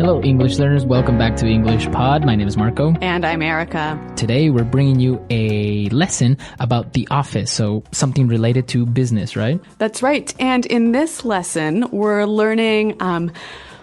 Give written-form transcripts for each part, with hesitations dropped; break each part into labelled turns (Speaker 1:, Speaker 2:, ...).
Speaker 1: Hello, English learners. Welcome back to English Pod. My name is Marco.
Speaker 2: And I'm Erica.
Speaker 1: Today, we're bringing you a lesson about the office, so something related to business, right?
Speaker 2: That's right. And in this lesson, we're learning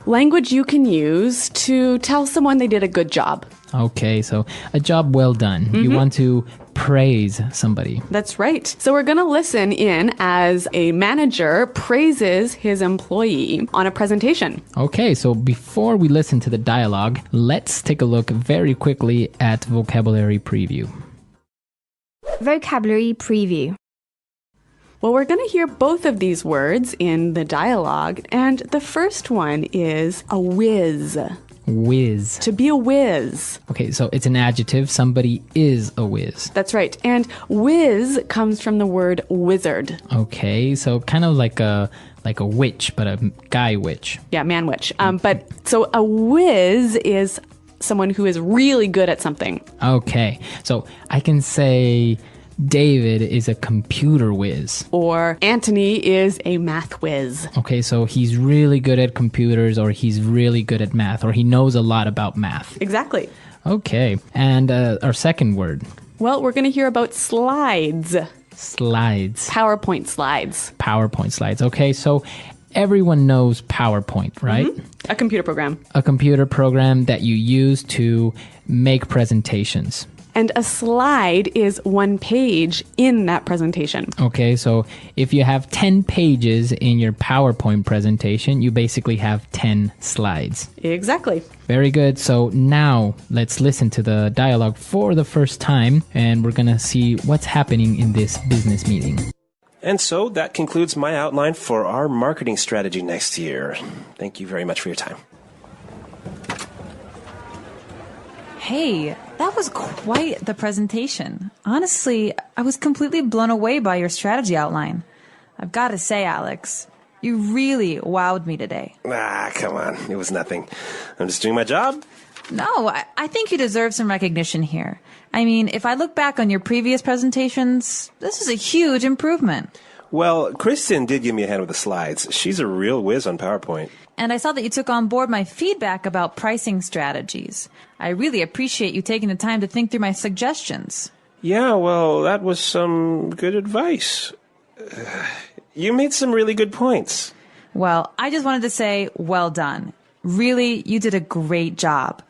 Speaker 2: language you can use to tell someone they did a good job.
Speaker 1: Okay, so a job well done. You want to praise somebody.
Speaker 2: That's right. So we're going to listen in as a manager praises his employee on a presentation.
Speaker 1: Okay, so before we listen to the dialogue, let's take a look very quickly at vocabulary preview.
Speaker 3: Vocabulary preview.
Speaker 2: Well, we're going to hear both of these words in the dialogue, and the first one is a whiz.
Speaker 1: Whiz.
Speaker 2: To be a whiz.
Speaker 1: Okay, so it's an adjective. Somebody is a whiz.
Speaker 2: That's right. And whiz comes from the word wizard.
Speaker 1: Okay, so kind of like a witch, but a guy witch.
Speaker 2: Yeah, man witch. But so a whiz is someone who is really good at something.
Speaker 1: Okay, so I can say David is a computer whiz.
Speaker 2: Or Anthony is a math whiz.
Speaker 1: Okay, so he's really good at computers, or he's really good at math, or he knows a lot about math.
Speaker 2: Exactly.
Speaker 1: Okay, and our second word.
Speaker 2: Well, we're going to hear about slides.
Speaker 1: Slides.
Speaker 2: PowerPoint slides.
Speaker 1: PowerPoint slides. Okay, so everyone knows PowerPoint, right?
Speaker 2: A computer program.
Speaker 1: A computer program that you use to make presentations.
Speaker 2: And a slide is one page in that presentation.
Speaker 1: Okay, so if you have 10 pages in your PowerPoint presentation, you basically have 10 slides.
Speaker 2: Exactly.
Speaker 1: Very good. So now let's listen to the dialogue for the first time, and we're going to see what's happening in this business meeting.
Speaker 4: And so that concludes my outline for our marketing strategy next year. Thank you very much for your time.
Speaker 5: Hey, that was quite the presentation. Honestly, I was completely blown away by your strategy outline. I've got to say, Alex, you really wowed me today.
Speaker 4: Come on. It was nothing. I'm just doing my job.
Speaker 5: No, I think you deserve some recognition here. I mean, if I look back on your previous presentations, this is a huge improvement.
Speaker 4: Well, Kristen did give me a hand with the slides. She's a real whiz on PowerPoint.
Speaker 5: And I saw that you took on board my feedback about pricing strategies. I really appreciate you taking the time to think through my suggestions.
Speaker 4: Yeah, well, that was some good advice. You made some really good points.
Speaker 5: Well, I just wanted to say, well done. Really, you did a great job.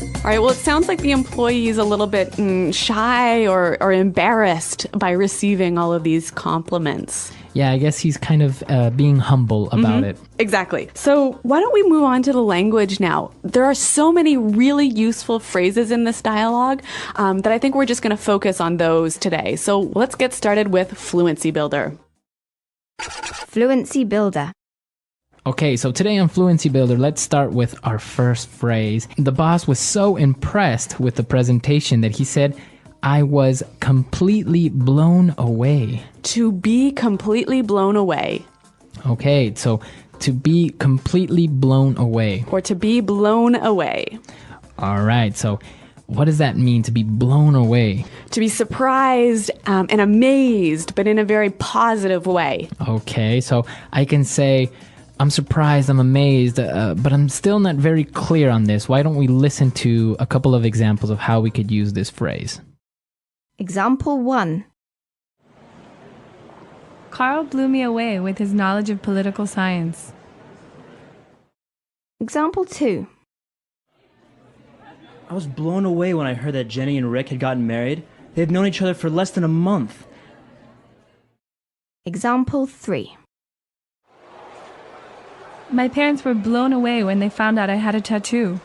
Speaker 2: All right, well, it sounds like the employee is a little bit shy or embarrassed by receiving all of these compliments.
Speaker 1: Yeah, I guess he's kind of being humble about it.
Speaker 2: Exactly. So why don't we move on to the language now? There are so many really useful phrases in this dialogue that I think we're just going to focus on those today. So let's get started with Fluency Builder.
Speaker 3: Fluency builder.
Speaker 1: Okay, so today on Fluency Builder, let's start with our first phrase. The boss was so impressed with the presentation that he said, I was completely blown away.
Speaker 2: To be completely blown away.
Speaker 1: Okay, so to be completely blown away.
Speaker 2: Or to be blown away.
Speaker 1: All right, so what does that mean, to be blown away?
Speaker 2: To be surprised and amazed, but in a very positive way.
Speaker 1: Okay, so I can say, I'm surprised, I'm amazed, but I'm still not very clear on this. Why don't we listen to a couple of examples of how we could use this phrase?
Speaker 3: Example 1.
Speaker 6: Carl blew me away with his knowledge of political science.
Speaker 3: Example 2.
Speaker 7: I was blown away when I heard that Jenny and Rick had gotten married. They've known each other for less than a month.
Speaker 3: Example 3.
Speaker 6: My parents were blown away when they found out I had a tattoo.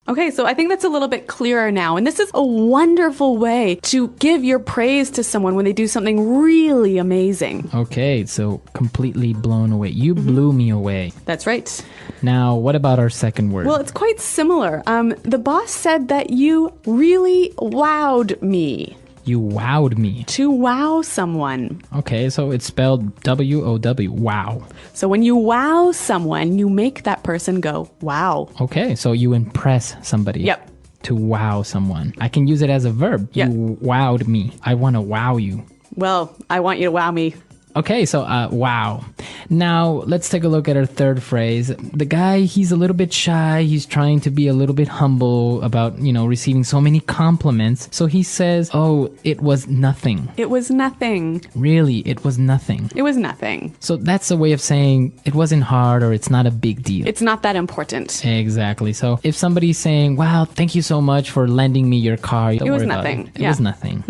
Speaker 2: Okay, so I think that's a little bit clearer now. And this is a wonderful way to give your praise to someone when they do something really amazing.
Speaker 1: Okay, so completely blown away. You blew me away.
Speaker 2: That's right.
Speaker 1: Now, what about our second word?
Speaker 2: Well, it's quite similar. The boss said that you really wowed me.
Speaker 1: You wowed me.
Speaker 2: To wow someone.
Speaker 1: Okay, so it's spelled W-O-W, wow.
Speaker 2: So when you wow someone, you make that person go, wow.
Speaker 1: Okay, so you impress somebody.
Speaker 2: Yep.
Speaker 1: To wow someone. I can use it as a verb.
Speaker 2: Yep.
Speaker 1: You wowed me. I want to wow you.
Speaker 2: Well, I want you to wow me
Speaker 1: Okay, so wow. Now let's take a look at our third phrase. The guy, he's a little bit shy. He's trying to be a little bit humble about, receiving so many compliments. So he says, "Oh, it was nothing."
Speaker 2: It was nothing.
Speaker 1: Really, it was nothing.
Speaker 2: It was nothing.
Speaker 1: So that's a way of saying it wasn't hard or it's not a big deal.
Speaker 2: It's not that important.
Speaker 1: Exactly. So if somebody's saying, "Wow, thank you so much for lending me your car," don't
Speaker 2: It was
Speaker 1: worry about
Speaker 2: nothing.
Speaker 1: It was nothing.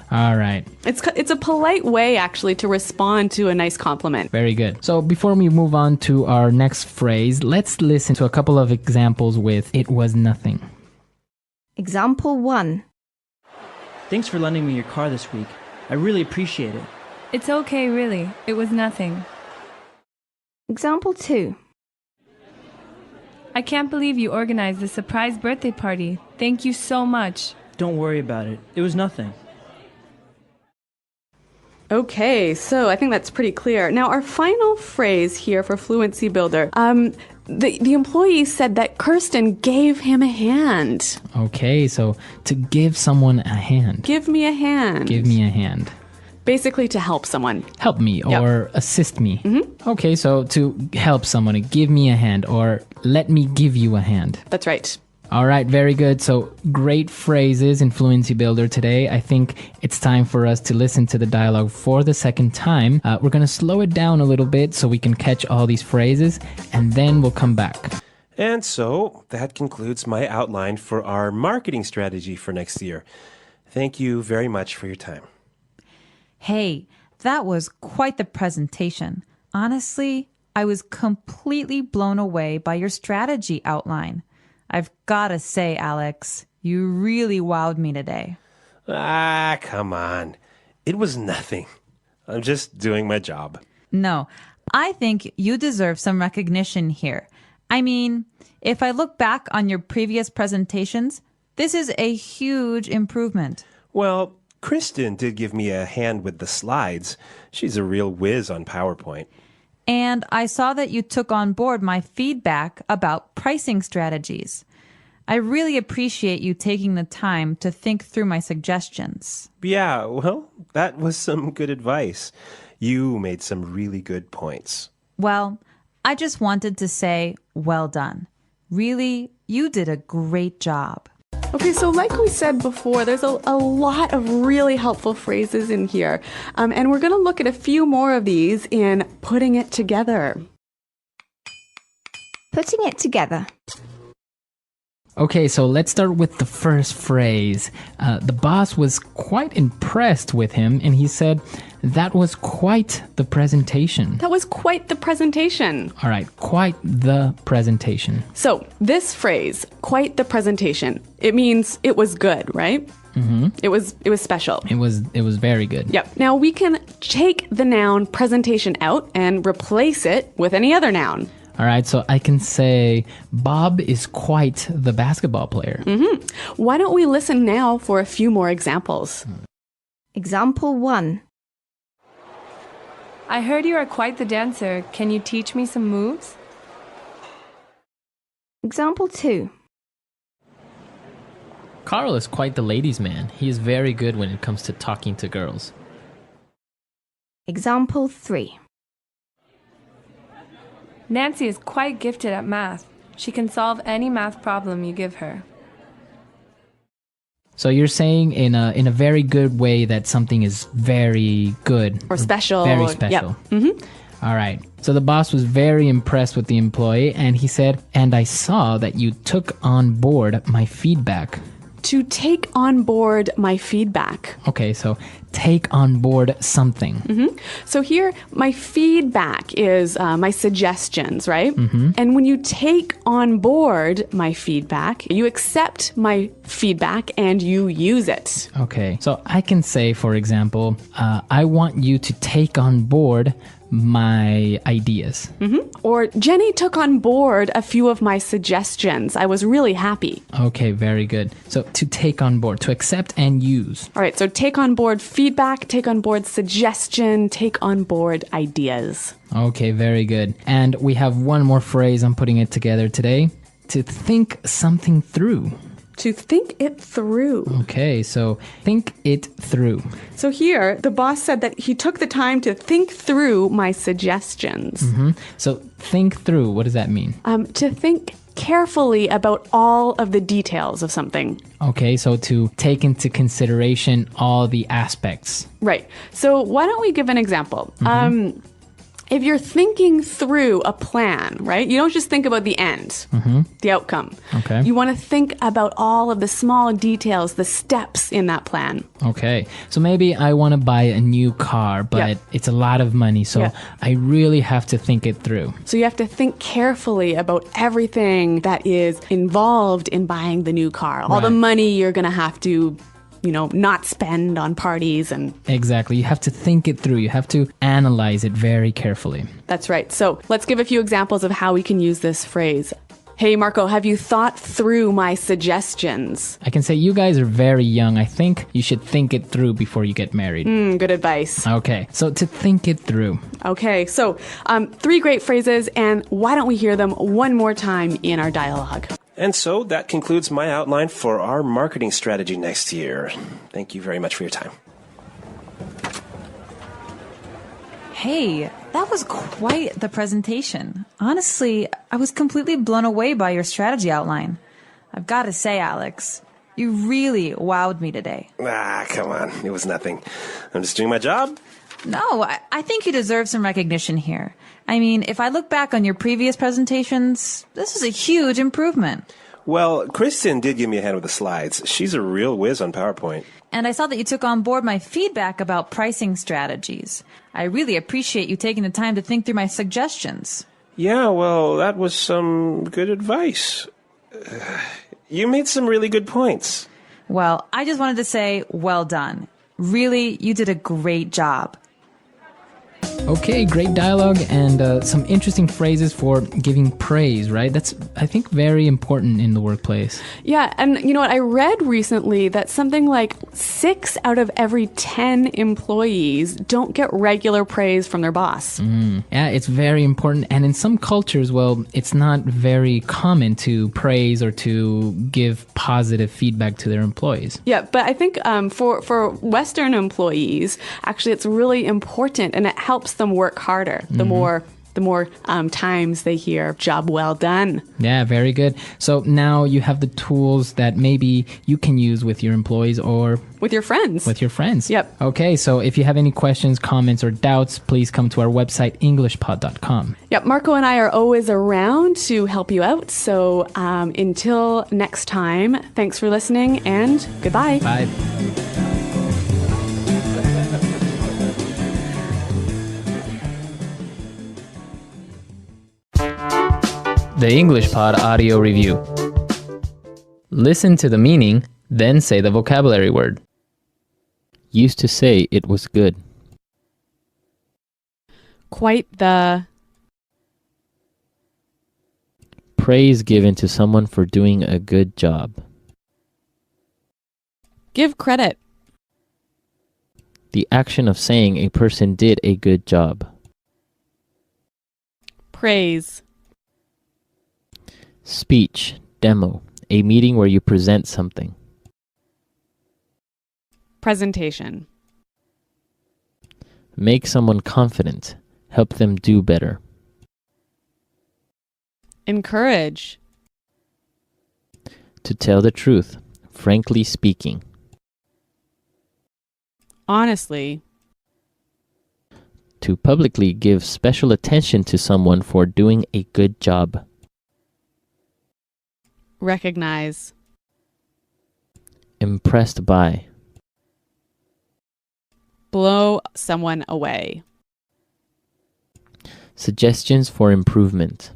Speaker 1: All right.
Speaker 2: It's a polite way, actually, to respond to a nice compliment.
Speaker 1: Very good. So before we move on to our next phrase, let's listen to a couple of examples with "it was nothing."
Speaker 3: Example 1.
Speaker 7: Thanks for lending me your car this week. I really appreciate it.
Speaker 6: It's okay, really. It was nothing.
Speaker 3: Example 2.
Speaker 6: I can't believe you organized the surprise birthday party. Thank you so much.
Speaker 7: Don't worry about it. It was nothing.
Speaker 2: Okay, so I think that's pretty clear. Now, our final phrase here for Fluency Builder, the employee said that Kirsten gave him a hand.
Speaker 1: Okay, so to give someone a hand.
Speaker 2: Give me a hand.
Speaker 1: Give me a hand.
Speaker 2: Basically, to help someone.
Speaker 1: Help me or assist me. Okay, so to help someone, give me a hand or let me give you a hand.
Speaker 2: That's right.
Speaker 1: All right, very good. So great phrases in Fluency Builder today. I think it's time for us to listen to the dialogue for the second time. We're going to slow it down a little bit so we can catch all these phrases, and then we'll come back.
Speaker 4: And so that concludes my outline for our marketing strategy for next year. Thank you very much for your time.
Speaker 5: Hey, that was quite the presentation. Honestly, I was completely blown away by your strategy outline. I've got to say, Alex, you really wowed me today.
Speaker 4: Ah, come on. It was nothing. I'm just doing my job.
Speaker 5: No, I think you deserve some recognition here. I mean, if I look back on your previous presentations, this is a huge improvement.
Speaker 4: Well, Kristen did give me a hand with the slides. She's a real whiz on PowerPoint.
Speaker 5: And I saw that you took on board my feedback about pricing strategies. I really appreciate you taking the time to think through my suggestions.
Speaker 4: Yeah, well, that was some good advice. You made some really good points.
Speaker 5: Well, I just wanted to say, well done. Really, you did a great job.
Speaker 2: Okay, so like we said before, there's a lot of really helpful phrases in here. And we're going to look at a few more of these in putting it together.
Speaker 3: Putting it together.
Speaker 1: Okay, so let's start with the first phrase. The boss was quite impressed with him, and he said, "That was quite the presentation."
Speaker 2: That was quite the presentation.
Speaker 1: All right, quite the presentation.
Speaker 2: So this phrase, quite the presentation, it means it was good, right? Mm-hmm. It was special.
Speaker 1: It was very good.
Speaker 2: Yep. Now we can take the noun presentation out and replace it with any other noun.
Speaker 1: All right, so I can say Bob is quite the basketball player.
Speaker 2: Why don't we listen now for a few more examples?
Speaker 3: Example 1.
Speaker 6: I heard you are quite the dancer. Can you teach me some moves?
Speaker 3: Example 2.
Speaker 8: Carl is quite the ladies' man. He is very good when it comes to talking to girls.
Speaker 3: Example 3.
Speaker 6: Nancy is quite gifted at math. She can solve any math problem you give her.
Speaker 1: So you're saying in a very good way that something is very good.
Speaker 2: Or special.
Speaker 1: Very special.
Speaker 2: Yep.
Speaker 1: All right. So the boss was very impressed with the employee, and he said, "And I saw that you took on board my feedback."
Speaker 2: To take on board my feedback.
Speaker 1: Okay, so take on board something.
Speaker 2: So here, my feedback is my suggestions, right? And when you take on board my feedback, you accept my feedback and you use it.
Speaker 1: Okay, so I can say, for example, I want you to take on board my ideas.
Speaker 2: Or Jenny took on board a few of my suggestions. I was really happy.
Speaker 1: Okay, very good. So to take on board, to accept and use.
Speaker 2: All right, so take on board feedback, take on board suggestion, take on board ideas.
Speaker 1: Okay, very good. And we have one more phrase. I'm putting it together today. To think something through.
Speaker 2: To think it through.
Speaker 1: Okay, so think it through.
Speaker 2: So here, the boss said that he took the time to think through my suggestions.
Speaker 1: So think through, what does that mean?
Speaker 2: To think carefully about all of the details of something.
Speaker 1: Okay, so to take into consideration all the aspects.
Speaker 2: Right. So why don't we give an example? If you're thinking through a plan, right? You don't just think about the end, the outcome.
Speaker 1: Okay.
Speaker 2: You want to think about all of the small details, the steps in that plan.
Speaker 1: Okay, so maybe I want to buy a new car, but it's a lot of money, so I really have to think it through.
Speaker 2: So you have to think carefully about everything that is involved in buying the new car. All the money you're going to have to not spend on parties and...
Speaker 1: Exactly. You have to think it through. You have to analyze it very carefully.
Speaker 2: That's right. So let's give a few examples of how we can use this phrase. Hey, Marco, have you thought through my suggestions?
Speaker 1: I can say you guys are very young. I think you should think it through before you get married.
Speaker 2: Good advice.
Speaker 1: Okay, so to think it through.
Speaker 2: Okay, so 3 great phrases, and why don't we hear them one more time in our dialogue?
Speaker 4: And so that concludes my outline for our marketing strategy next year. Thank you very much for your time.
Speaker 5: Hey, that was quite the presentation. Honestly, I was completely blown away by your strategy outline. I've got to say, Alex, you really wowed me today.
Speaker 4: Come on. It was nothing. I'm just doing my job.
Speaker 5: No, I think you deserve some recognition here. I mean, if I look back on your previous presentations, this was a huge improvement.
Speaker 4: Well, Kristen did give me a hand with the slides. She's a real whiz on PowerPoint.
Speaker 5: And I saw that you took on board my feedback about pricing strategies. I really appreciate you taking the time to think through my suggestions.
Speaker 4: Yeah, well, that was some good advice. You made some really good points.
Speaker 5: Well, I just wanted to say, well done. Really, you did a great job.
Speaker 1: Okay, great dialogue and some interesting phrases for giving praise, right? That's, I think, very important in the workplace.
Speaker 2: Yeah, and you know what? I read recently that something like 6 out of every 10 employees don't get regular praise from their boss.
Speaker 1: Yeah, it's very important. And in some cultures, well, it's not very common to praise or to give positive feedback to their employees.
Speaker 2: Yeah, but I think for Western employees, actually, it's really important, and it helps them work harder. The more times they hear "job well done."
Speaker 1: Yeah, very good. So now you have the tools that maybe you can use with your employees or
Speaker 2: with your friends. Yep.
Speaker 1: Okay, so if you have any questions, comments, or doubts, please come to our website, englishpod.com.
Speaker 2: Yep, Marco and I are always around to help you out. So until next time, thanks for listening and goodbye.
Speaker 1: Bye. The English Pod Audio Review. Listen to the meaning, then say the vocabulary word.
Speaker 8: Used to say it was good.
Speaker 2: Quite the...
Speaker 8: Praise given to someone for doing a good job.
Speaker 2: Give credit.
Speaker 8: The action of saying a person did a good job.
Speaker 2: Praise.
Speaker 8: Speech, demo, a meeting where you present something.
Speaker 2: Presentation.
Speaker 8: Make someone confident, help them do better.
Speaker 2: Encourage.
Speaker 8: To tell the truth, frankly speaking.
Speaker 2: Honestly.
Speaker 8: To publicly give special attention to someone for doing a good job.
Speaker 2: Recognize.
Speaker 8: Impressed by.
Speaker 2: Blow someone away.
Speaker 8: Suggestions for improvement.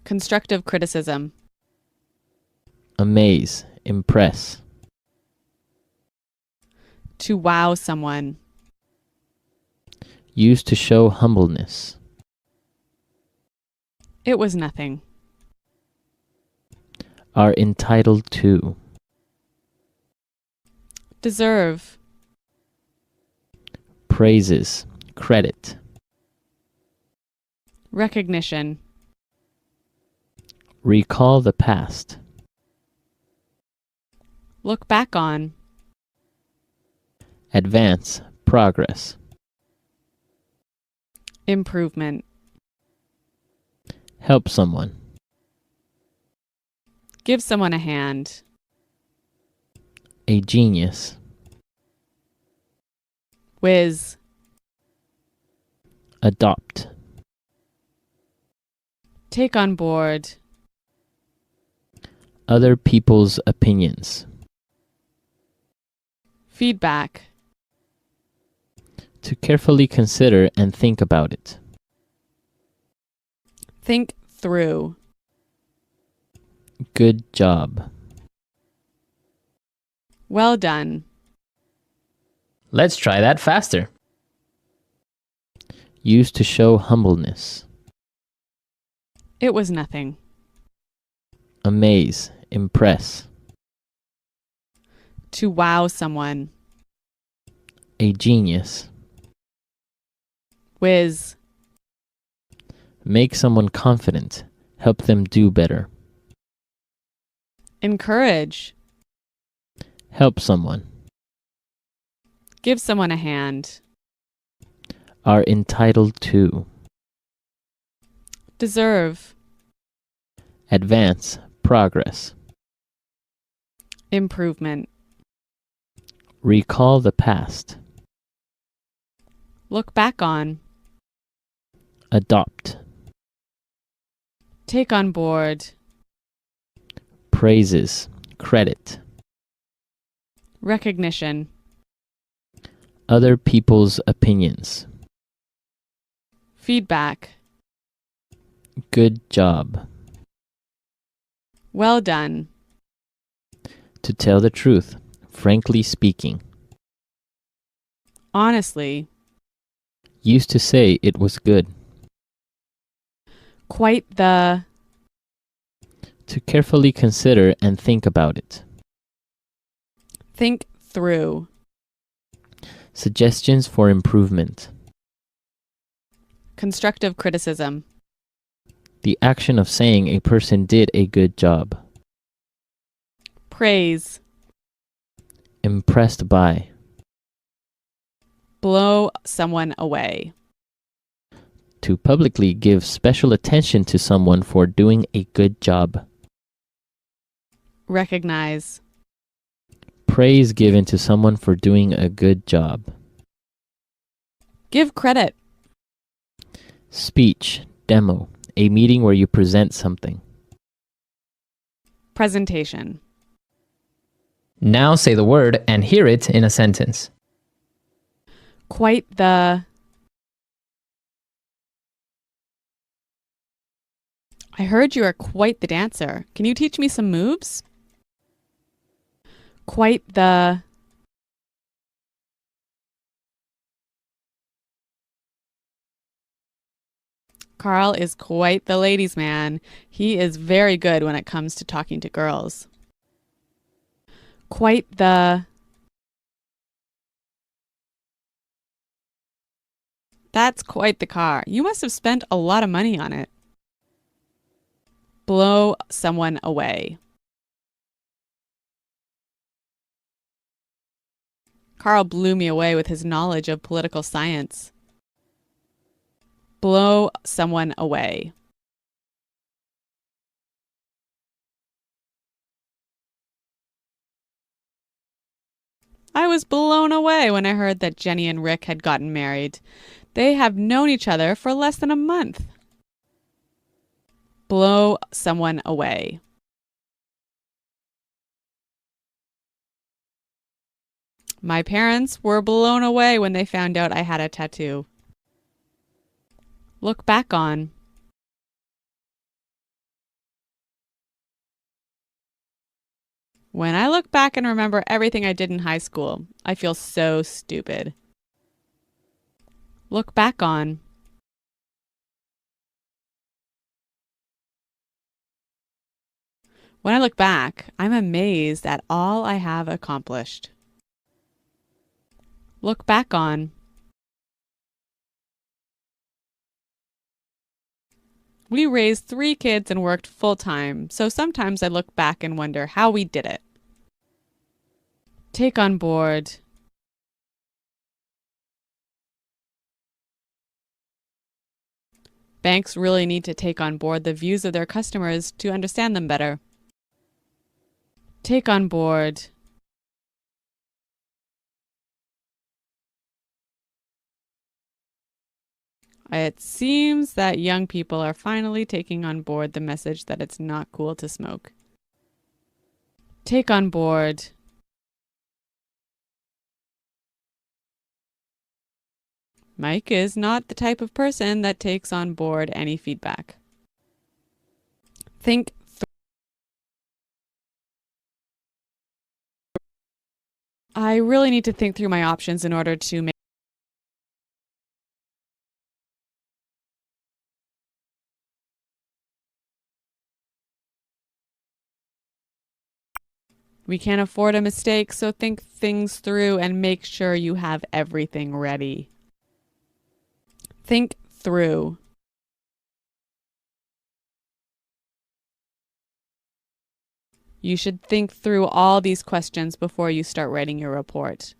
Speaker 2: Constructive criticism.
Speaker 8: Amaze, impress.
Speaker 2: To wow someone.
Speaker 8: Used to show humbleness.
Speaker 2: It was nothing.
Speaker 8: Are entitled to.
Speaker 2: Deserve.
Speaker 8: Praises, credit.
Speaker 2: Recognition.
Speaker 8: Recall the past.
Speaker 2: Look back on.
Speaker 8: Advance, progress.
Speaker 2: Improvement.
Speaker 8: Help someone.
Speaker 2: Give someone a hand.
Speaker 8: A genius.
Speaker 2: Whiz.
Speaker 8: Adopt.
Speaker 2: Take on board.
Speaker 8: Other people's opinions.
Speaker 2: Feedback.
Speaker 8: To carefully consider and think about it.
Speaker 2: Think through.
Speaker 8: Good job.
Speaker 2: Well done.
Speaker 1: Let's try that faster.
Speaker 8: Used to show humbleness.
Speaker 2: It was nothing.
Speaker 8: Amaze, impress.
Speaker 2: To wow someone.
Speaker 8: A genius.
Speaker 2: Whiz.
Speaker 8: Make someone confident. Help them do better.
Speaker 2: Encourage.
Speaker 8: Help someone.
Speaker 2: Give someone a hand.
Speaker 8: Are entitled to.
Speaker 2: Deserve.
Speaker 8: Advance, progress.
Speaker 2: Improvement.
Speaker 8: Recall the past.
Speaker 2: Look back on.
Speaker 8: Adopt.
Speaker 2: Take on board.
Speaker 8: Praises, credit.
Speaker 2: Recognition.
Speaker 8: Other people's opinions.
Speaker 2: Feedback.
Speaker 8: Good job.
Speaker 2: Well done.
Speaker 8: To tell the truth, frankly speaking.
Speaker 2: Honestly.
Speaker 8: Used to say it was good.
Speaker 2: Quite the.
Speaker 8: To carefully consider and think about it.
Speaker 2: Think through.
Speaker 8: Suggestions for improvement.
Speaker 2: Constructive criticism.
Speaker 8: The action of saying a person did a good job.
Speaker 2: Praise.
Speaker 8: Impressed by.
Speaker 2: Blow someone away.
Speaker 8: To publicly give special attention to someone for doing a good job.
Speaker 2: Recognize.
Speaker 8: Praise given to someone for doing a good job.
Speaker 2: Give credit.
Speaker 8: Speech, demo, a meeting where you present something.
Speaker 2: Presentation.
Speaker 1: Now say the word and hear it in a sentence.
Speaker 2: Quite the. I heard you are quite the dancer. Can you teach me some moves? Quite the. Carl is quite the ladies' man. He is very good when it comes to talking to girls. Quite the. That's quite the car. You must have spent a lot of money on it. Blow someone away. Carl blew me away with his knowledge of political science. Blow someone away. I was blown away when I heard that Jenny and Rick had gotten married. They have known each other for less than a month. Blow someone away. My parents were blown away when they found out I had a tattoo. Look back on. When I look back and remember everything I did in high school, I feel so stupid. Look back on. When I look back, I'm amazed at all I have accomplished. Look back on. We raised 3 kids and worked full-time, so sometimes I look back and wonder how we did it. Take on board. Banks really need to take on board the views of their customers to understand them better. Take on board. It seems that young people are finally taking on board the message that it's not cool to smoke. Take on board. Mike is not the type of person that takes on board any feedback. Think I really need to think through my options in order to make. We can't afford a mistake, so think things through and make sure you have everything ready. Think through. You should think through all these questions before you start writing your report.